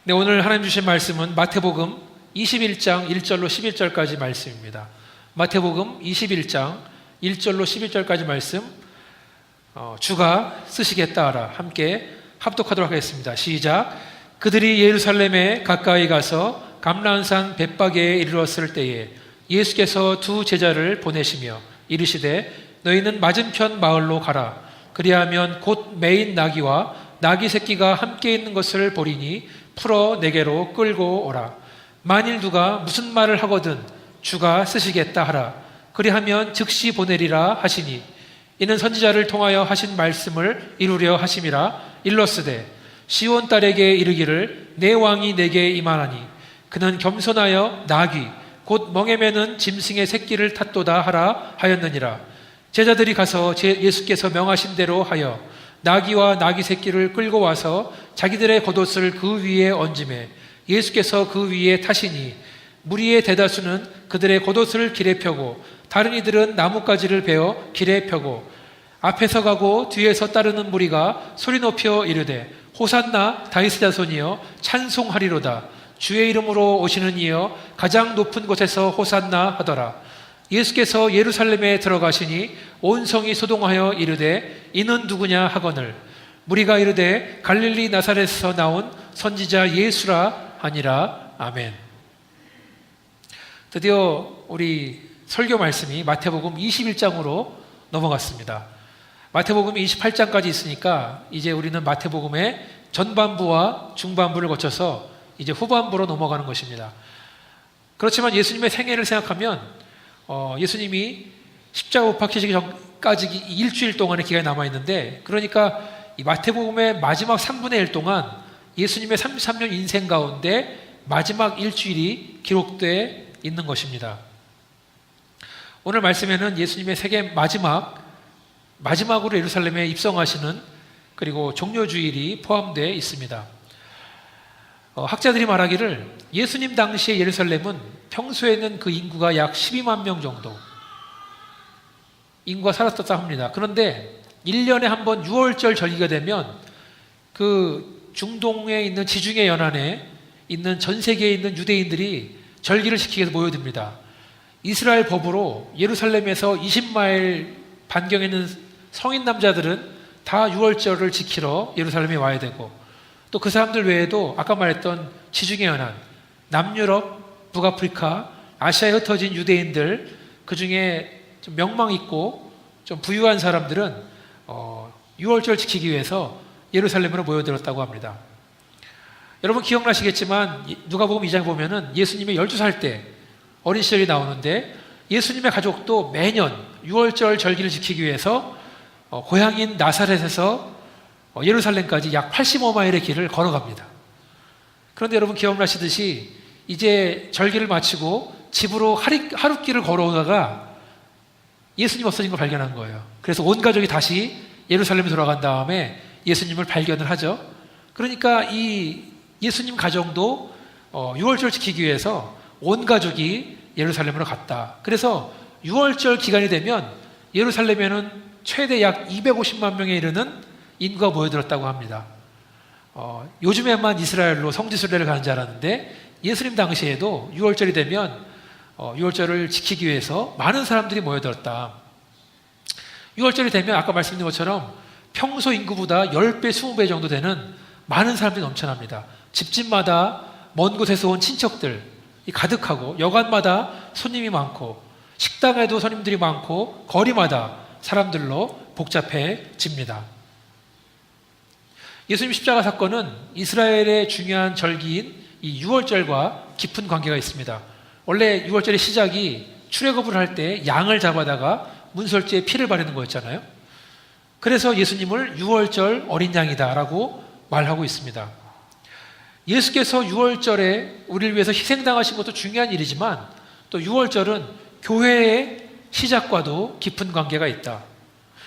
네, 오늘 하나님 주신 말씀은 마태복음 21장 1절로 11절까지 말씀입니다. 마태복음 21장 1절로 11절까지 말씀 주가 쓰시겠다 하라 함께 합독하도록 하겠습니다. 시작. 그들이 예루살렘에 가까이 가서 감람산 벳바게에 이르렀을 때에 예수께서 두 제자를 보내시며 이르시되 너희는 맞은편 마을로 가라. 그리하면 곧 매인 나귀와 나귀 새끼가 함께 있는 것을 보리니 풀어 내게로 끌고 오라. 만일 누가 무슨 말을 하거든 주가 쓰시겠다 하라. 그리하면 즉시 보내리라 하시니 이는 선지자를 통하여 하신 말씀을 이루려 하심이라. 일러스되 시온 딸에게 이르기를 내 왕이 내게 임하나니 그는 겸손하여 나귀 곧 멍에 매는 짐승의 새끼를 탔도다 하라 하였느니라. 제자들이 가서 예수께서 명하신 대로 하여 나귀와 나귀 새끼를 끌고 와서 자기들의 겉옷을 그 위에 얹음에 예수께서 그 위에 타시니 무리의 대다수는 그들의 겉옷을 길에 펴고 다른 이들은 나뭇가지를 베어 길에 펴고 앞에서 가고 뒤에서 따르는 무리가 소리 높여 이르되 호산나 다윗의 자손이여 찬송하리로다. 주의 이름으로 오시는 이여 가장 높은 곳에서 호산나 하더라. 예수께서 예루살렘에 들어가시니 온 성이 소동하여 이르되 이는 누구냐 하거늘 무리가 이르되 갈릴리 나사렛에서 나온 선지자 예수라 하니라. 아멘. 드디어 우리 설교 말씀이 마태복음 21장으로 넘어갔습니다. 마태복음이 28장까지 있으니까 이제 우리는 마태복음의 전반부와 중반부를 거쳐서 이제 후반부로 넘어가는 것입니다. 그렇지만 예수님의 생애를 생각하면 예수님이 십자가 못 박히시기 전까지 일주일 동안의 기간이 남아있는데, 그러니까 이 마태복음의 마지막 3분의 1 동안 예수님의 33년 인생 가운데 마지막 일주일이 기록되어 있는 것입니다. 오늘 말씀에는 예수님의 세계 마지막으로 예루살렘에 입성하시는 그리고 종료주일이 포함되어 있습니다. 학자들이 말하기를 예수님 당시의 예루살렘은 평소에는 그 인구가 약 12만 명 정도 인구가 살았었다 합니다. 그런데 1년에 한 번 6월절 절기가 되면 그 중동에 있는 지중해 연안에 있는 전 세계에 있는 유대인들이 절기를 지키기 위해서 모여듭니다. 이스라엘 법으로 예루살렘에서 20마일 반경에 있는 성인 남자들은 다 6월절을 지키러 예루살렘에 와야 되고, 또 그 사람들 외에도 아까 말했던 지중해 연안, 남유럽, 북아프리카, 아시아에 흩어진 유대인들, 그 중에 좀 명망 있고 좀 부유한 사람들은 6월절 지키기 위해서 예루살렘으로 모여들었다고 합니다. 여러분 기억나시겠지만 누가복음 2장에 보면은 예수님이 12살 때 어린 시절이 나오는데, 예수님의 가족도 매년 6월절 절기를 지키기 위해서 고향인 나사렛에서 예루살렘까지 약 85마일의 길을 걸어갑니다. 그런데 여러분 기억나시듯이 이제 절기를 마치고 집으로 하룻길을 걸어오다가 예수님 없어진 걸 발견한 거예요. 그래서 온 가족이 다시 예루살렘에 돌아간 다음에 예수님을 발견을 하죠. 그러니까 이 예수님 가정도 6월절 지키기 위해서 온 가족이 예루살렘으로 갔다. 그래서 6월절 기간이 되면 예루살렘에는 최대 약 250만 명에 이르는 인구가 모여들었다고 합니다. 요즘에만 이스라엘로 성지순례를 가는 줄 알았는데 예수님 당시에도 6월절이 되면 6월절을 지키기 위해서 많은 사람들이 모여들었다. 6월절이 되면 아까 말씀드린 것처럼 평소 인구보다 10배, 20배 정도 되는 많은 사람들이 넘쳐납니다. 집집마다 먼 곳에서 온 친척들이 가득하고, 여관마다 손님이 많고, 식당에도 손님들이 많고, 거리마다 사람들로 복잡해집니다. 예수님 십자가 사건은 이스라엘의 중요한 절기인 이 6월절과 깊은 관계가 있습니다. 원래 6월절의 시작이 출애굽을 할 때 양을 잡아다가 문설주에 피를 바르는 거였잖아요. 그래서 예수님을 6월절 어린 양이다라고 말하고 있습니다. 예수께서 6월절에 우리를 위해서 희생당하신 것도 중요한 일이지만, 또 6월절은 교회의 시작과도 깊은 관계가 있다.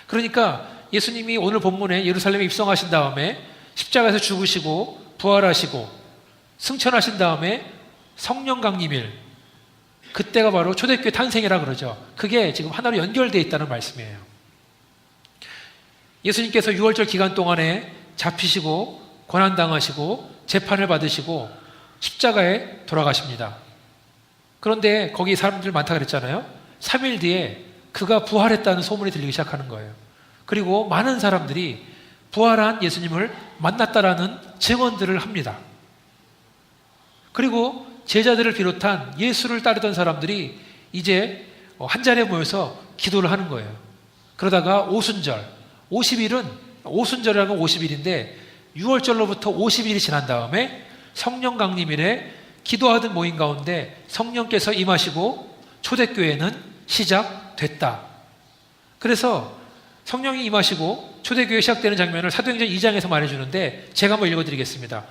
그러니까 예수님이 오늘 본문에 예루살렘에 입성하신 다음에 십자가에서 죽으시고 부활하시고 승천하신 다음에 성령 강림일, 그때가 바로 초대교회 탄생이라 그러죠. 그게 지금 하나로 연결되어 있다는 말씀이에요. 예수님께서 6월절 기간 동안에 잡히시고 고난당하시고 재판을 받으시고 십자가에 돌아가십니다. 그런데 거기 사람들 많다 그랬잖아요. 3일 뒤에 그가 부활했다는 소문이 들리기 시작하는 거예요. 그리고 많은 사람들이 부활한 예수님을 만났다라는 증언들을 합니다. 그리고 제자들을 비롯한 예수를 따르던 사람들이 이제 한 자리에 모여서 기도를 하는 거예요. 그러다가 오순절, 50일은 오순절이라는 건 50일인데 6월절로부터 50일이 지난 다음에 성령 강림일에 기도하던 모임 가운데 성령께서 임하시고 초대교회는 시작됐다. 그래서 성령이 임하시고 초대교회 시작되는 장면을 사도행전 2장에서 말해주는데 제가 한번 읽어드리겠습니다.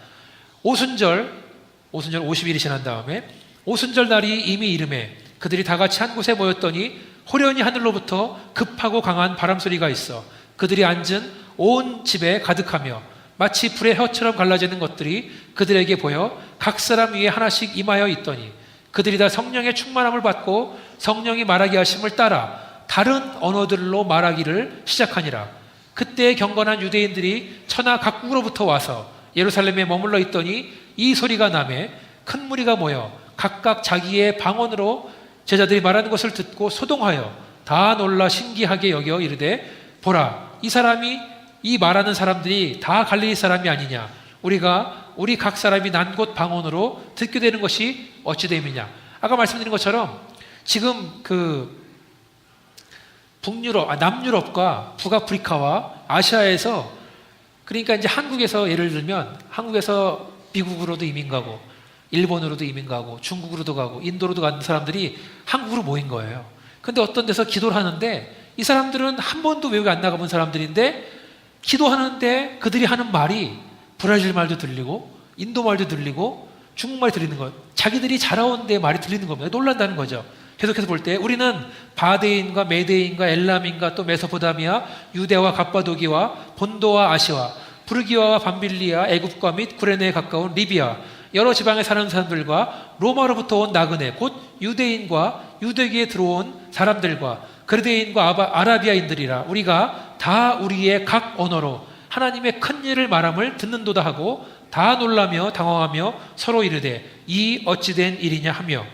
오순절 50일이 지난 다음에 오순절 날이 이미 이름에 그들이 다 같이 한 곳에 모였더니 호련히 하늘로부터 급하고 강한 바람소리가 있어 그들이 앉은 온 집에 가득하며 마치 불의 혀처럼 갈라지는 것들이 그들에게 보여 각 사람 위에 하나씩 임하여 있더니 그들이 다 성령의 충만함을 받고 성령이 말하게 하심을 따라 다른 언어들로 말하기를 시작하니라. 그때 경건한 유대인들이 천하 각국으로부터 와서 예루살렘에 머물러 있더니 이 소리가 나매 큰 무리가 모여 각각 자기의 방언으로 제자들이 말하는 것을 듣고 소동하여 다 놀라 신기하게 여겨 이르되 보라 이 말하는 사람들이 다 갈릴리 사람이 아니냐 우리가 우리 각 사람이 난 곳 방언으로 듣게 되는 것이 어찌 됨이냐. 아까 말씀드린 것처럼 지금 그 남유럽과 북아프리카와 아시아에서 그러니까 이제 한국에서 예를 들면 한국에서 미국으로도 이민 가고 일본으로도 이민 가고 중국으로도 가고 인도로도 가는 사람들이 한국으로 모인 거예요. 근데 어떤 데서 기도를 하는데 이 사람들은 한 번도 외국에 안 나가본 사람들인데 기도하는데 그들이 하는 말이 브라질 말도 들리고 인도 말도 들리고 중국말이 들리는 것, 자기들이 자라온 데 말이 들리는 겁니다. 놀란다는 거죠. 계속해서 볼 때 우리는 바데인과 메데인과 엘람인과 또 메소포타미아, 유대와 갑바도기와 본도와 아시와, 부르기아와 밤빌리아, 애굽과 및 구레네에 가까운 리비아, 여러 지방에 사는 사람들과 로마로부터 온 나그네, 곧 유대인과 유대기에 들어온 사람들과 그레데인과 아라비아인들이라 우리가 다 우리의 각 언어로 하나님의 큰 일을 말함을 듣는도다 하고 다 놀라며 당황하며 서로 이르되 이 어찌된 일이냐 하며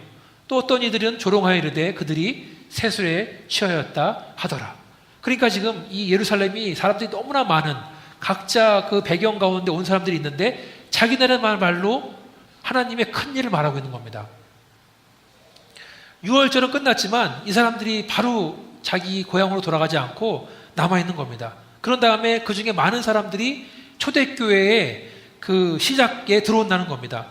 또 어떤 이들은 조롱하여 이르되 그들이 세술에 취하였다 하더라. 그러니까 지금 이 예루살렘이 사람들이 너무나 많은 각자 그 배경 가운데 온 사람들이 있는데 자기네들 말로 하나님의 큰 일을 말하고 있는 겁니다. 6월절은 끝났지만 이 사람들이 바로 자기 고향으로 돌아가지 않고 남아있는 겁니다. 그런 다음에 그 중에 많은 사람들이 초대교회의 그 시작에 들어온다는 겁니다.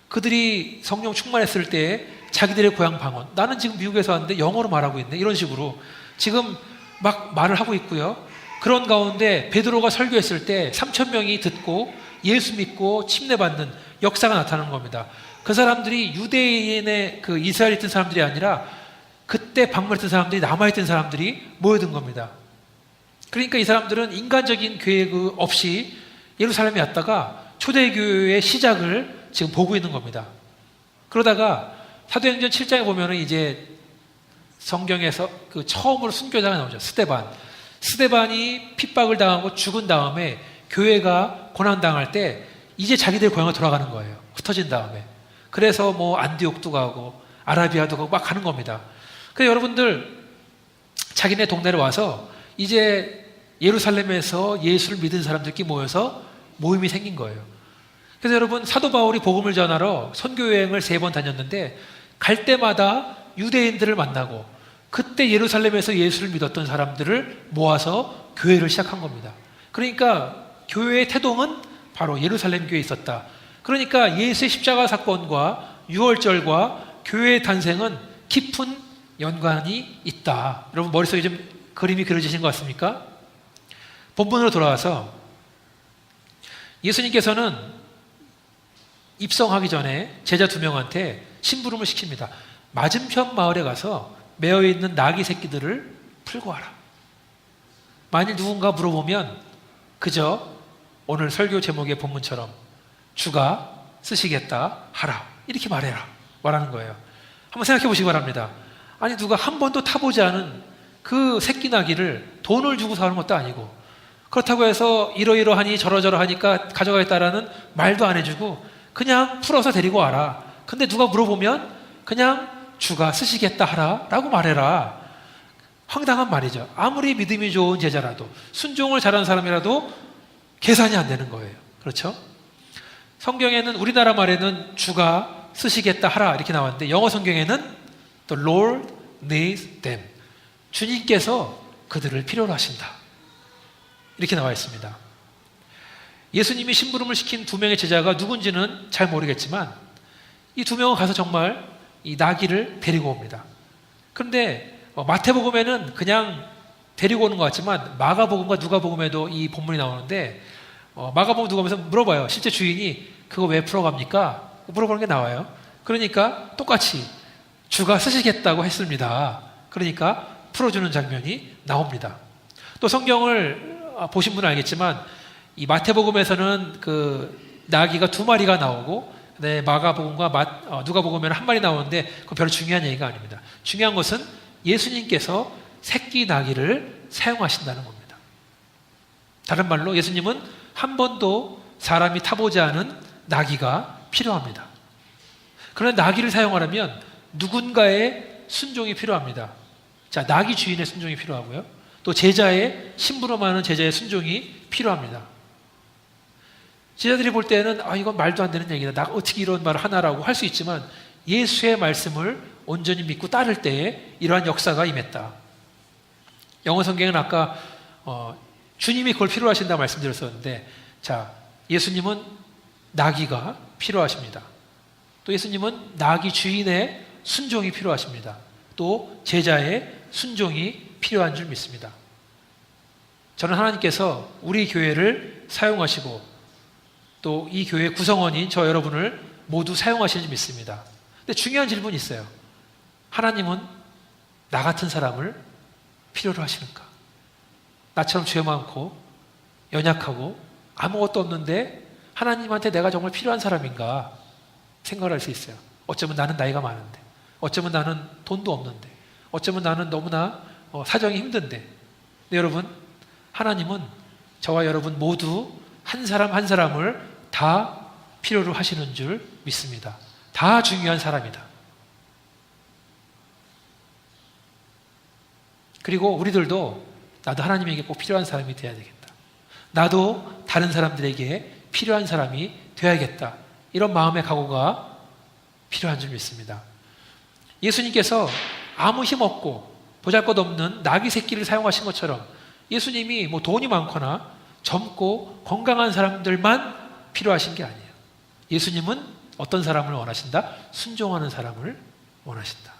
그들이 성령 충만했을 때 자기들의 고향 방언, 나는 지금 미국에서 왔는데 영어로 말하고 있네, 이런 식으로 지금 막 말을 하고 있고요. 그런 가운데 베드로가 설교했을 때 3,000명이 듣고 예수 믿고 침례받는 역사가 나타나는 겁니다. 그 사람들이 유대인의 그 이스라엘에 있던 사람들이 아니라 그때 방문했던 사람들이 남아있던 사람들이 모여든 겁니다. 그러니까 이 사람들은 인간적인 계획 없이 예루살렘에 왔다가 초대교회의 시작을 지금 보고 있는 겁니다. 그러다가 사도행전 7장에 보면은 이제 성경에서 그 처음으로 순교자가 나오죠. 스데반이 핍박을 당하고 죽은 다음에 교회가 고난당할 때 이제 자기들 고향으로 돌아가는 거예요. 흩어진 다음에. 그래서 뭐 안디옥도 가고 아라비아도 가고 막 가는 겁니다. 그래서 여러분들 자기네 동네로 와서 이제 예루살렘에서 예수를 믿은 사람들끼리 모여서 모임이 생긴 거예요. 그래서 여러분 사도 바울이 복음을 전하러 선교여행을 3번 다녔는데 갈 때마다 유대인들을 만나고 그때 예루살렘에서 예수를 믿었던 사람들을 모아서 교회를 시작한 겁니다. 그러니까 교회의 태동은 바로 예루살렘 교회에 있었다. 그러니까 예수의 십자가 사건과 유월절과 교회의 탄생은 깊은 연관이 있다. 여러분 머릿속에 좀 그림이 그려지신 것 같습니까? 본문으로 돌아와서 예수님께서는 입성하기 전에 제자 2명한테 심부름을 시킵니다. 맞은편 마을에 가서 매어있는 나귀 새끼들을 풀고 와라. 만일 누군가 물어보면 그저 오늘 설교 제목의 본문처럼 주가 쓰시겠다 하라, 이렇게 말하는 거예요. 한번 생각해 보시기 바랍니다. 아니 누가 한 번도 타보지 않은 그 새끼 나귀를 돈을 주고 사는 것도 아니고 그렇다고 해서 이러이러하니 저러저러하니까 가져가겠다라는 말도 안 해주고 그냥 풀어서 데리고 와라. 근데 누가 물어보면 그냥 주가 쓰시겠다 하라 라고 말해라. 황당한 말이죠. 아무리 믿음이 좋은 제자라도, 순종을 잘하는 사람이라도 계산이 안 되는 거예요. 그렇죠? 성경에는, 우리나라 말에는 주가 쓰시겠다 하라 이렇게 나왔는데, 영어 성경에는 The Lord needs them, 주님께서 그들을 필요로 하신다 이렇게 나와 있습니다. 예수님이 심부름을 시킨 두 명의 제자가 누군지는 잘 모르겠지만 이 두 명은 가서 정말 이 나귀를 데리고 옵니다. 그런데 마태복음에는 그냥 데리고 오는 것 같지만 마가복음과 누가복음에도 이 본문이 나오는데, 마가복음 누가복음에서 물어봐요. 실제 주인이 그거 왜 풀어갑니까? 물어보는 게 나와요. 그러니까 똑같이 주가 쓰시겠다고 했습니다. 그러니까 풀어주는 장면이 나옵니다. 또 성경을 보신 분은 알겠지만 이 마태복음에서는 그 나귀가 두 마리가 나오고, 네, 마가복음과 누가복음에는 한 마리 나오는데 그건 별로 중요한 얘기가 아닙니다. 중요한 것은 예수님께서 새끼 나귀를 사용하신다는 겁니다. 다른 말로 예수님은 한 번도 사람이 타보지 않은 나귀가 필요합니다. 그런데 나귀를 사용하려면 누군가의 순종이 필요합니다. 자, 나귀 주인의 순종이 필요하고요. 또 제자의, 심부름하는 제자의 순종이 필요합니다. 제자들이 볼 때는 이건 말도 안 되는 얘기다, 나 어떻게 이런 말을 하나라고 할 수 있지만 예수의 말씀을 온전히 믿고 따를 때에 이러한 역사가 임했다. 영어 성경은 아까 주님이 그걸 필요로 하신다고 말씀드렸었는데, 자, 예수님은 나귀가 필요하십니다. 또 예수님은 나귀 주인의 순종이 필요하십니다. 또 제자의 순종이 필요한 줄 믿습니다. 저는 하나님께서 우리 교회를 사용하시고 또 이 교회 구성원인 저 여러분을 모두 사용하시는지 믿습니다. 근데 중요한 질문이 있어요. 하나님은 나 같은 사람을 필요로 하시는가? 나처럼 죄 많고 연약하고 아무것도 없는데 하나님한테 내가 정말 필요한 사람인가 생각을 할 수 있어요. 어쩌면 나는 나이가 많은데, 어쩌면 나는 돈도 없는데, 어쩌면 나는 너무나 사정이 힘든데. 근데 여러분, 하나님은 저와 여러분 모두 한 사람 한 사람을 다 필요로 하시는 줄 믿습니다. 다 중요한 사람이다. 그리고 우리들도 나도 하나님에게 꼭 필요한 사람이 되어야 되겠다, 나도 다른 사람들에게 필요한 사람이 되어야겠다, 이런 마음의 각오가 필요한 줄 믿습니다. 예수님께서 아무 힘 없고 보잘것없는 나귀 새끼를 사용하신 것처럼 예수님이 뭐 돈이 많거나 젊고 건강한 사람들만 필요하신 게 아니에요. 예수님은 어떤 사람을 원하신다? 순종하는 사람을 원하신다.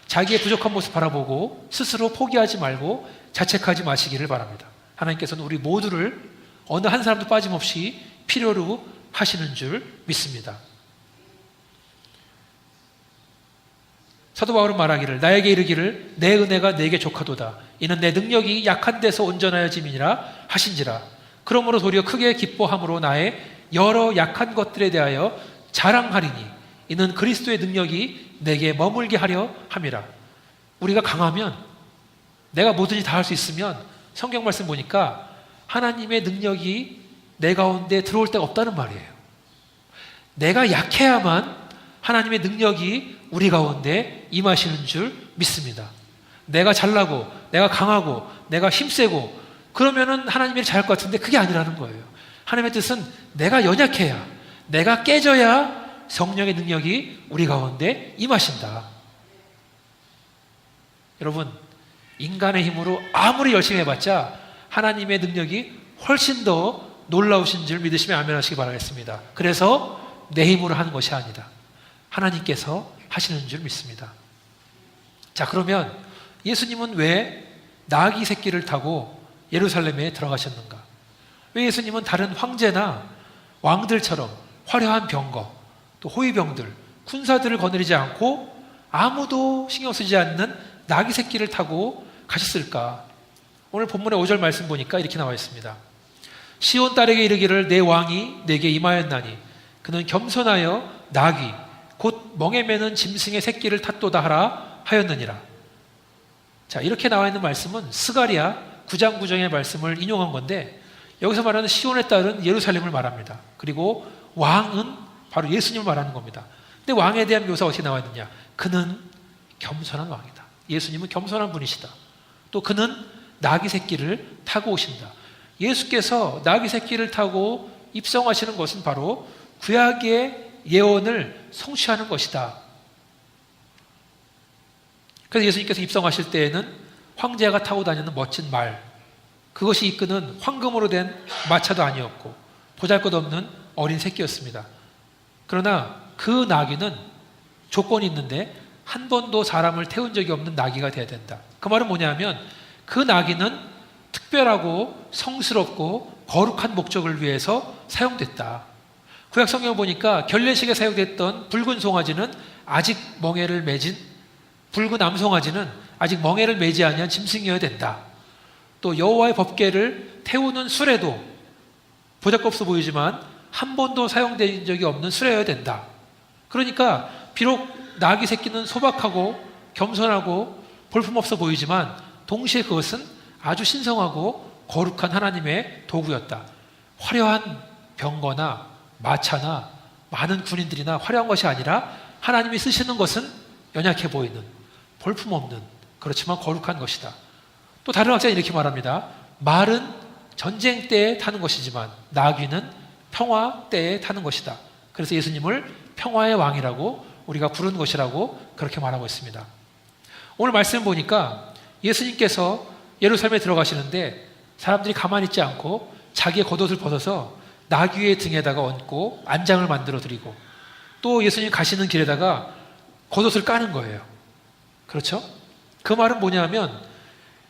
자기의 부족한 모습 바라보고 스스로 포기하지 말고 자책하지 마시기를 바랍니다. 하나님께서는 우리 모두를 어느 한 사람도 빠짐없이 필요로 하시는 줄 믿습니다. 사도 바울은 말하기를, 나에게 이르기를 내 은혜가 내게 족하도다. 이는 내 능력이 약한 데서 온전하여짐이니라 하신지라. 그러므로 도리어 크게 기뻐함으로 나의 여러 약한 것들에 대하여 자랑하리니 이는 그리스도의 능력이 내게 머물게 하려 함이라. 우리가 강하면, 내가 뭐든지 다 할 수 있으면, 성경 말씀 보니까 하나님의 능력이 내 가운데 들어올 데가 없다는 말이에요. 내가 약해야만 하나님의 능력이 우리 가운데 임하시는 줄 믿습니다. 내가 잘나고 내가 강하고 내가 힘세고 그러면은 하나님이 잘할 것 같은데 그게 아니라는 거예요. 하나님의 뜻은 내가 연약해야, 내가 깨져야 성령의 능력이 우리 가운데 임하신다. 여러분, 인간의 힘으로 아무리 열심히 해봤자 하나님의 능력이 훨씬 더 놀라우신 줄 믿으시면 아멘 하시기 바라겠습니다. 그래서 내 힘으로 하는 것이 아니다, 하나님께서 하시는 줄 믿습니다. 자, 그러면 예수님은 왜 나귀 새끼를 타고 예루살렘에 들어가셨는가? 왜 예수님은 다른 황제나 왕들처럼 화려한 병거, 또 호위병들, 군사들을 거느리지 않고 아무도 신경 쓰지 않는 나귀 새끼를 타고 가셨을까? 오늘 본문의 5절 말씀 보니까 이렇게 나와 있습니다. 시온 딸에게 이르기를 내 왕이 내게 임하였나니 그는 겸손하여 나귀 곧 멍에 매는 짐승의 새끼를 탔도다 하라 하였느니라. 자, 이렇게 나와 있는 말씀은 스가랴 9장 9장의 말씀을 인용한 건데 여기서 말하는 시온에 따른 예루살렘을 말합니다. 그리고 왕은 바로 예수님을 말하는 겁니다. 근데 왕에 대한 묘사가 어떻게 나와 있느냐? 그는 겸손한 왕이다. 예수님은 겸손한 분이시다. 또 그는 나귀 새끼를 타고 오신다. 예수께서 나귀 새끼를 타고 입성하시는 것은 바로 구약의 예언을 성취하는 것이다. 그래서 예수님께서 입성하실 때에는 황제가 타고 다니는 멋진 말, 그것이 이끄는 황금으로 된 마차도 아니었고 보잘것없는 어린 새끼였습니다. 그러나 그 나귀는 조건이 있는데 한 번도 사람을 태운 적이 없는 나귀가 되어야 된다. 그 말은 뭐냐면 그 나귀는 특별하고 성스럽고 거룩한 목적을 위해서 사용됐다. 구약 성경을 보니까 결례식에 사용됐던 붉은 송아지는 아직 멍에를 매진, 붉은 암송아지는 아직 멍에를 매지 아니한 짐승이어야 된다. 또 여호와의 법궤를 태우는 수레도 보잘것없어 보이지만 한 번도 사용된 적이 없는 수레여야 된다. 그러니까 비록 나귀 새끼는 소박하고 겸손하고 볼품없어 보이지만 동시에 그것은 아주 신성하고 거룩한 하나님의 도구였다. 화려한 병거나 마차나 많은 군인들이나 화려한 것이 아니라 하나님이 쓰시는 것은 연약해 보이는 볼품없는 그렇지만 거룩한 것이다. 또 다른 학자는 이렇게 말합니다. 말은 전쟁 때에 타는 것이지만 나귀는 평화 때에 타는 것이다. 그래서 예수님을 평화의 왕이라고 우리가 부르는 것이라고 그렇게 말하고 있습니다. 오늘 말씀 보니까 예수님께서 예루살렘에 들어가시는데 사람들이 가만히 있지 않고 자기의 겉옷을 벗어서 나귀의 등에다가 얹고 안장을 만들어 드리고 또 예수님 가시는 길에다가 겉옷을 까는 거예요. 그렇죠? 그 말은 뭐냐면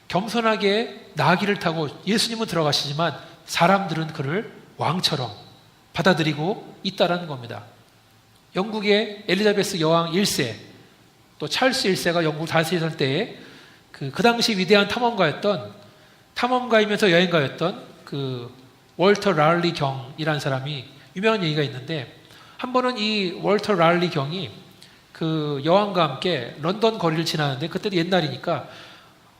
겸손하게 나귀를 타고 예수님은 들어가시지만 사람들은 그를 왕처럼 받아들이고 있다라는 겁니다. 영국의 엘리자베스 여왕 1세 또 찰스 1세가 영국을 다스리던 때에 그 당시 위대한 탐험가이면서 여행가였던 그 월터 랄리 경이라는 사람이 유명한 얘기가 있는데 한 번은 이 월터 랄리 경이 그 여왕과 함께 런던 거리를 지나는데 그때도 옛날이니까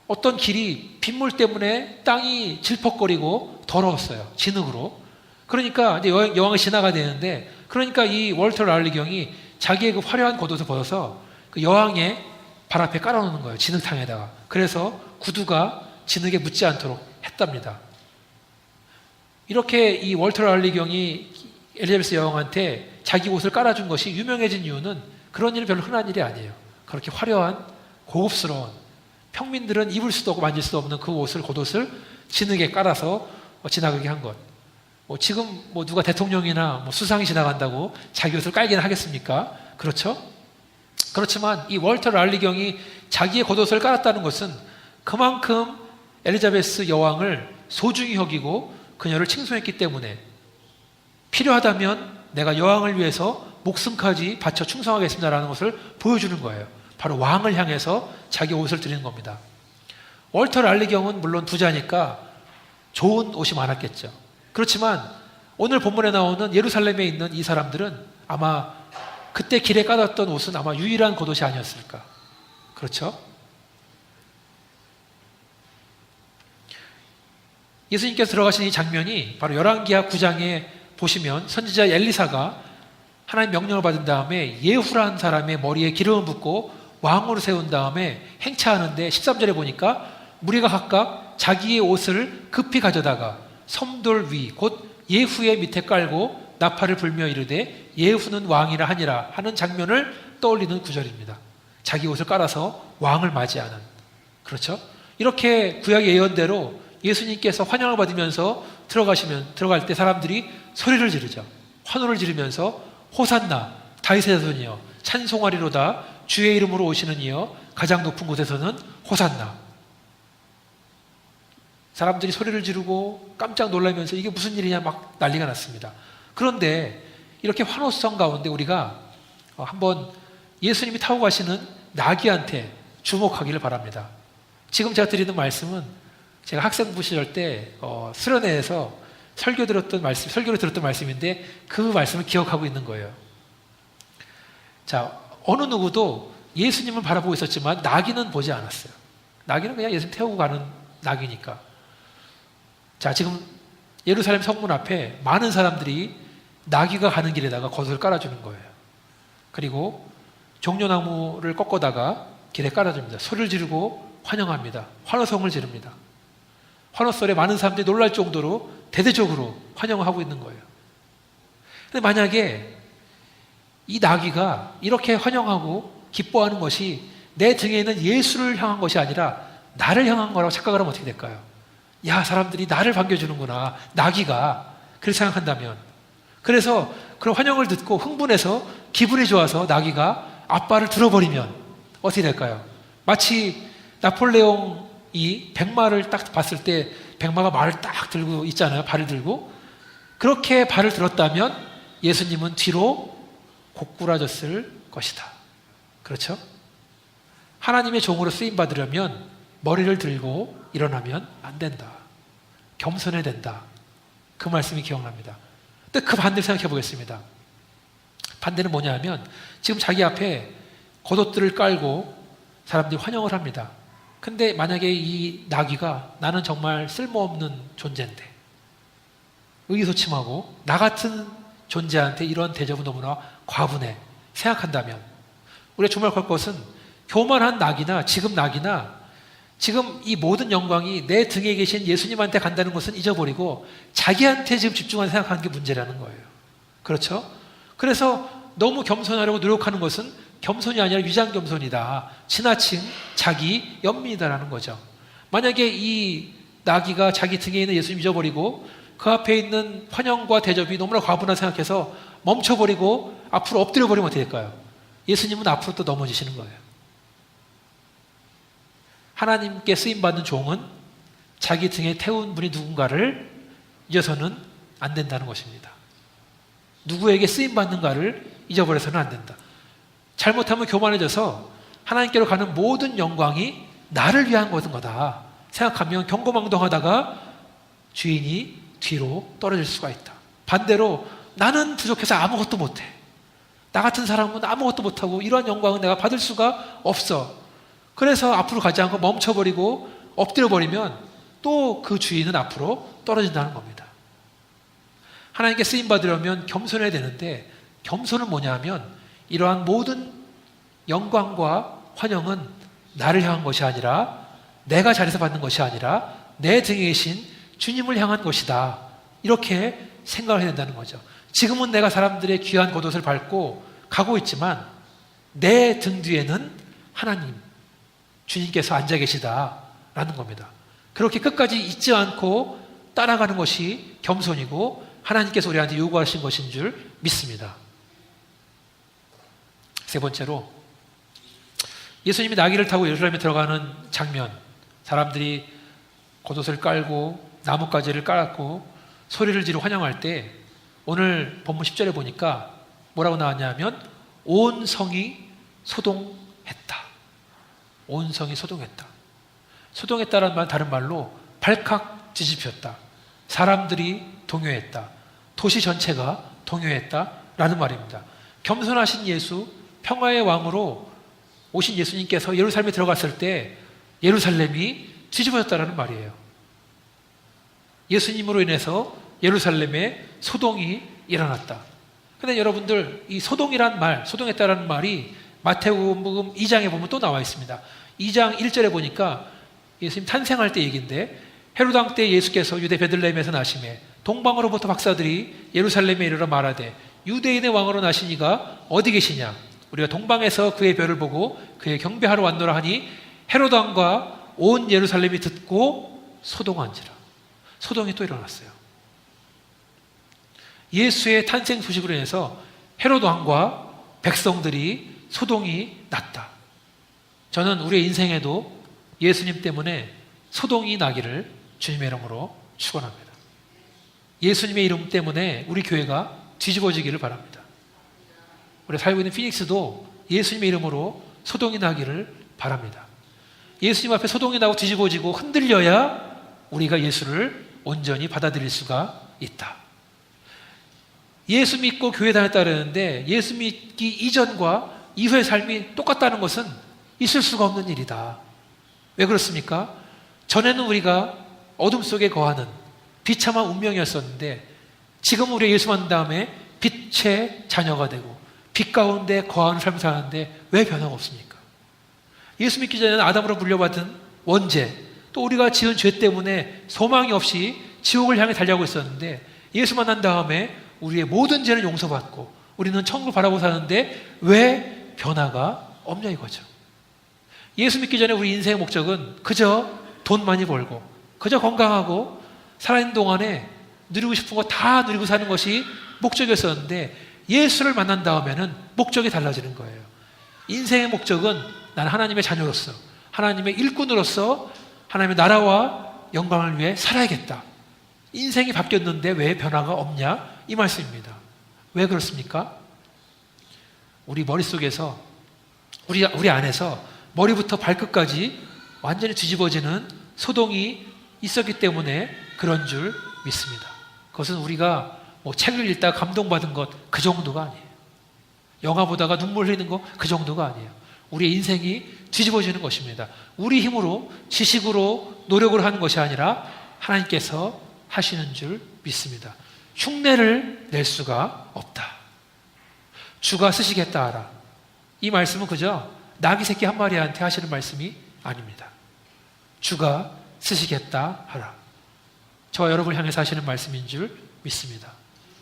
어떤 길이 빗물 때문에 땅이 질퍽거리고 더러웠어요. 진흙으로. 그러니까 이제 여왕이 지나가야 되는데 그러니까 이 월터 랄리 경이 자기의 그 화려한 겉옷을 벗어서 그 여왕의 발 앞에 깔아놓는 거예요. 진흙탕에다가. 그래서 구두가 진흙에 묻지 않도록 했답니다. 이렇게 이 월터 랄리 경이 엘리자베스 여왕한테 자기 옷을 깔아준 것이 유명해진 이유는 그런 일은 별로 흔한 일이 아니에요. 그렇게 화려한 고급스러운 평민들은 입을 수도 없고 만질 수도 없는 그 옷을 겉옷을 진흙에 깔아서 지나가게 한 것. 지금 누가 대통령이나 수상이 지나간다고 자기 옷을 깔기는 하겠습니까? 그렇죠? 그렇지만 이 월터 랄리 경이 자기의 겉옷을 깔았다는 것은 그만큼 엘리자베스 여왕을 소중히 여기고 그녀를 칭송했기 때문에 필요하다면 내가 여왕을 위해서 목숨까지 바쳐 충성하겠습니다라는 것을 보여주는 거예요. 바로 왕을 향해서 자기 옷을 드리는 겁니다. 월터 랄리 경은 물론 부자니까 좋은 옷이 많았겠죠. 그렇지만 오늘 본문에 나오는 예루살렘에 있는 이 사람들은 아마 그때 길에 까졌던 옷은 아마 유일한 겉옷이 아니었을까. 그렇죠? 예수님께서 들어가신 이 장면이 바로 열왕기하 9장에 보시면 선지자 엘리사가 하나님 명령을 받은 다음에 예후라는 사람의 머리에 기름을 붓고 왕으로 세운 다음에 행차하는데 13절에 보니까 무리가 각각 자기의 옷을 급히 가져다가 섬돌 위 곧 예후의 밑에 깔고 나팔을 불며 이르되 예후는 왕이라 하니라 하는 장면을 떠올리는 구절입니다. 자기 옷을 깔아서 왕을 맞이하는. 그렇죠? 이렇게 구약의 예언대로 예수님께서 환영을 받으면서 들어갈 때 사람들이 소리를 지르죠. 환호를 지르면서 호산나 다윗의 자손이여 찬송하리로다 주의 이름으로 오시는 이여 가장 높은 곳에서는 호산나. 사람들이 소리를 지르고 깜짝 놀라면서 이게 무슨 일이냐 막 난리가 났습니다. 그런데 이렇게 환호성 가운데 우리가 한번 예수님이 타고 가시는 나귀한테 주목하기를 바랍니다. 지금 제가 드리는 말씀은 제가 학생부 시절 때 수련회에서 설교를 들었던 말씀인데 그 말씀을 기억하고 있는 거예요. 자, 어느 누구도 예수님을 바라보고 있었지만 나귀는 보지 않았어요. 나귀는 그냥 예수님 태우고 가는 나귀니까. 자, 지금 예루살렘 성문 앞에 많은 사람들이 나귀가 가는 길에다가 겉을 깔아주는 거예요. 그리고 종려나무를 꺾어다가 길에 깔아줍니다. 소리를 지르고 환영합니다. 환호성을 지릅니다. 환호설에 많은 사람들이 놀랄 정도로 대대적으로 환영하고 있는 거예요. 근데 만약에 이 나귀가 이렇게 환영하고 기뻐하는 것이 내 등에 있는 예수를 향한 것이 아니라 나를 향한 거라고 착각을 하면 어떻게 될까요? 야, 사람들이 나를 반겨주는구나, 나귀가. 그렇게 생각한다면, 그래서 그런 환영을 듣고 흥분해서 기분이 좋아서 나귀가 앞발을 들어버리면 어떻게 될까요? 마치 나폴레옹이 백마를 딱 봤을 때 백마가 말을 딱 들고 있잖아요. 발을 들고. 그렇게 발을 들었다면 예수님은 뒤로 고꾸라졌을 것이다. 그렇죠? 하나님의 종으로 쓰임받으려면 머리를 들고 일어나면 안 된다. 겸손해야 된다. 그 말씀이 기억납니다. 근데 그 반대를 생각해 보겠습니다. 반대는 뭐냐 하면 지금 자기 앞에 겉옷들을 깔고 사람들이 환영을 합니다. 근데 만약에 이 나귀가 나는 정말 쓸모없는 존재인데 의기소침하고 나 같은 존재한테 이런 대접은 너무나 과분해 생각한다면 우리가 주목할 것은 교만한 나귀나 지금 이 모든 영광이 내 등에 계신 예수님한테 간다는 것은 잊어버리고 자기한테 지금 집중해서 생각하는 게 문제라는 거예요. 그렇죠? 그래서 너무 겸손하려고 노력하는 것은 겸손이 아니라 위장 겸손이다. 지나친 자기 연민이다라는 거죠. 만약에 이 나귀가 자기 등에 있는 예수님 잊어버리고 그 앞에 있는 환영과 대접이 너무나 과분하다 생각해서 멈춰버리고 앞으로 엎드려버리면 어떻게 될까요? 예수님은 앞으로 또 넘어지시는 거예요. 하나님께 쓰임받는 종은 자기 등에 태운 분이 누군가를 잊어서는 안 된다는 것입니다. 누구에게 쓰임받는가를 잊어버려서는 안 된다. 잘못하면 교만해져서 하나님께로 가는 모든 영광이 나를 위한 것인 거다 생각하면 경거망동하다가 주인이 뒤로 떨어질 수가 있다. 반대로 나는 부족해서 아무것도 못해. 나 같은 사람은 아무것도 못하고 이러한 영광은 내가 받을 수가 없어. 그래서 앞으로 가지 않고 멈춰버리고 엎드려버리면 또 그 주인은 앞으로 떨어진다는 겁니다. 하나님께 쓰임받으려면 겸손해야 되는데 겸손은 뭐냐 하면 이러한 모든 영광과 환영은 나를 향한 것이 아니라 내가 잘해서 받는 것이 아니라 내 등에 계신 주님을 향한 것이다. 이렇게 생각을 해야 된다는 거죠. 지금은 내가 사람들의 귀한 겉옷을 밟고 가고 있지만 내 등 뒤에는 하나님, 주님께서 앉아 계시다라는 겁니다. 그렇게 끝까지 잊지 않고 따라가는 것이 겸손이고 하나님께서 우리한테 요구하신 것인 줄 믿습니다. 세 번째로 예수님이 나귀를 타고 예루살렘에 들어가는 장면, 사람들이 겉옷을 깔고 나뭇가지를 깔았고 소리를 지르고 환영할 때 오늘 본문 10절에 보니까 뭐라고 나왔냐면 온 성이 소동했다. 온 성이 소동했다. 소동했다라는 말은 다른 말로 발칵 뒤집혔다. 사람들이 동요했다. 도시 전체가 동요했다라는 말입니다. 겸손하신 예수, 평화의 왕으로 오신 예수님께서 예루살렘에 들어갔을 때 예루살렘이 뒤집어졌다라는 말이에요. 예수님으로 인해서 예루살렘에 소동이 일어났다. 근데 여러분들 이 소동이란 말, 소동했다라는 말이 마태복음 2장에 보면 또 나와 있습니다. 2장 1절에 보니까 예수님 탄생할 때 얘기인데 헤롯 왕 때 예수께서 유대 베들레헴에서 나심에 동방으로부터 박사들이 예루살렘에 이르러 말하되 유대인의 왕으로 나신 이가 어디 계시냐? 우리가 동방에서 그의 별을 보고 그의 경배하러 왔노라 하니 헤롯 왕과 온 예루살렘이 듣고 소동한지라. 소동이 또 일어났어요. 예수의 탄생 소식으로 인해서 헤롯 왕과 백성들이 소동이 났다. 저는 우리의 인생에도 예수님 때문에 소동이 나기를 주님의 이름으로 축원합니다. 예수님의 이름 때문에 우리 교회가 뒤집어지기를 바랍니다. 우리가 살고 있는 피닉스도 예수님의 이름으로 소동이 나기를 바랍니다. 예수님 앞에 소동이 나고 뒤집어지고 흔들려야 우리가 예수를 온전히 받아들일 수가 있다. 예수 믿고 교회 다녔다 그러는데 예수 믿기 이전과 이후의 삶이 똑같다는 것은 있을 수가 없는 일이다. 왜 그렇습니까? 전에는 우리가 어둠 속에 거하는 비참한 운명이었었는데 지금 우리 예수 만난 다음에 빛의 자녀가 되고 빛 가운데 거하는 삶을 사는데 왜 변화가 없습니까? 예수 믿기 전에는 아담으로 물려받은 원죄, 또 우리가 지은 죄 때문에 소망이 없이 지옥을 향해 달려가고 있었는데 예수 만난 다음에 우리의 모든 죄는 용서받고 우리는 천국을 바라보고 사는데 왜 변화가 없냐 이거죠. 예수 믿기 전에 우리 인생의 목적은 그저 돈 많이 벌고 그저 건강하고 살아있는 동안에 누리고 싶은 거 다 누리고 사는 것이 목적이었었는데 예수를 만난 다음에는 목적이 달라지는 거예요. 인생의 목적은 나는 하나님의 자녀로서 하나님의 일꾼으로서 하나님의 나라와 영광을 위해 살아야겠다. 인생이 바뀌었는데 왜 변화가 없냐? 이 말씀입니다. 왜 그렇습니까? 우리 머릿속에서 우리 안에서 머리부터 발끝까지 완전히 뒤집어지는 소동이 있었기 때문에 그런 줄 믿습니다. 그것은 우리가 뭐 책을 읽다가 감동받은 것 그 정도가 아니에요. 영화 보다가 눈물 흘리는 거 그 정도가 아니에요. 우리의 인생이 뒤집어지는 것입니다. 우리 힘으로 지식으로 노력을 하는 것이 아니라 하나님께서 하시는 줄 믿습니다. 흉내를 낼 수가 없다. 주가 쓰시겠다 하라. 이 말씀은 그저 나귀 새끼 한 마리한테 하시는 말씀이 아닙니다. 주가 쓰시겠다 하라. 저와 여러분을 향해서 하시는 말씀인 줄 믿습니다.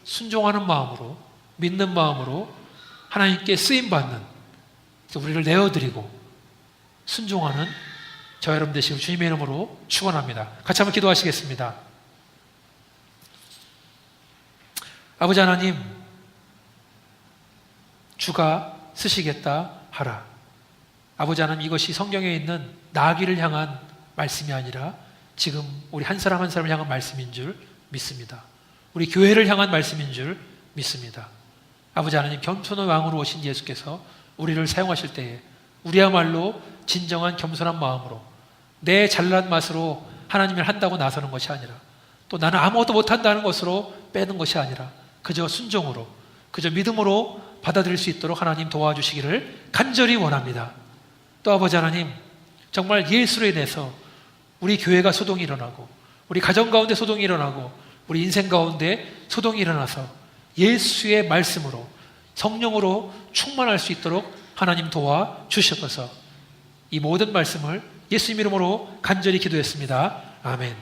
순종하는 마음으로 믿는 마음으로 하나님께 쓰임받는 우리를 내어드리고 순종하는 저와 여러분 되시길 주님의 이름으로 축원합니다. 같이 한번 기도하시겠습니다. 아버지 하나님, 주가 쓰시겠다 하라. 아버지 하나님, 이것이 성경에 있는 나귀를 향한 말씀이 아니라 지금 우리 한 사람 한 사람을 향한 말씀인 줄 믿습니다. 우리 교회를 향한 말씀인 줄 믿습니다. 아버지 하나님, 겸손의 왕으로 오신 예수께서 우리를 사용하실 때에 우리야말로 진정한 겸손한 마음으로 내 잘난 맛으로 하나님을 한다고 나서는 것이 아니라 또 나는 아무것도 못한다는 것으로 빼는 것이 아니라 그저 순종으로 그저 믿음으로 받아들일 수 있도록 하나님 도와주시기를 간절히 원합니다. 또 아버지 하나님, 정말 예수로 인해서 우리 교회가 소동이 일어나고 우리 가정 가운데 소동이 일어나고 우리 인생 가운데 소동이 일어나서 예수의 말씀으로 성령으로 충만할 수 있도록 하나님 도와주셔서 이 모든 말씀을 예수님 이름으로 간절히 기도했습니다. 아멘.